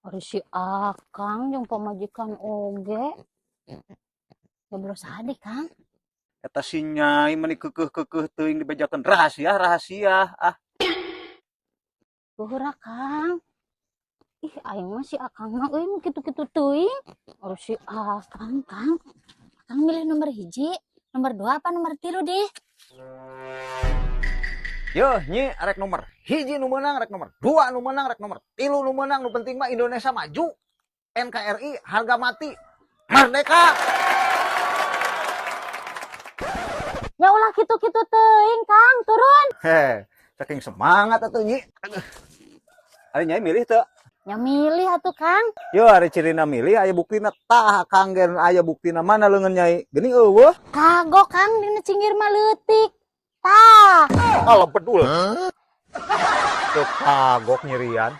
Ari si Akang jeung pamajikan oge. Goblok sade, Kang. Eta si Nyai meni keukeuh teuing dibejakeun rahasia. Geuhura, Kang. Ih, aing mah si Akang mah euy kitu-kitu teuing. Ari si Akang, Kang. Akang milih nomor 1, nomor 2 apa nomor 3 deh? Yo, Nyi, rek nomor 1 nu meunang, rek nomor 2 nu meunang, rek nomor 3 nu meunang, nu penting mah Indonesia maju. NKRI harga mati. Merdeka. Ya ulah kitu-kitu teuing, Kang. Turun. Saking semangat atuh Nyi. Ari Nyai milih teu? Ya milih atuh, Kang. Yo, ari cirina milih aya buktina tah Kang gen aya buktina mana leungeun Nyai. Geuning eueuh. Kagok, Kang, dina cinggir mah leutik. Tah. Kalau bedul. Tuh kagok nyerian.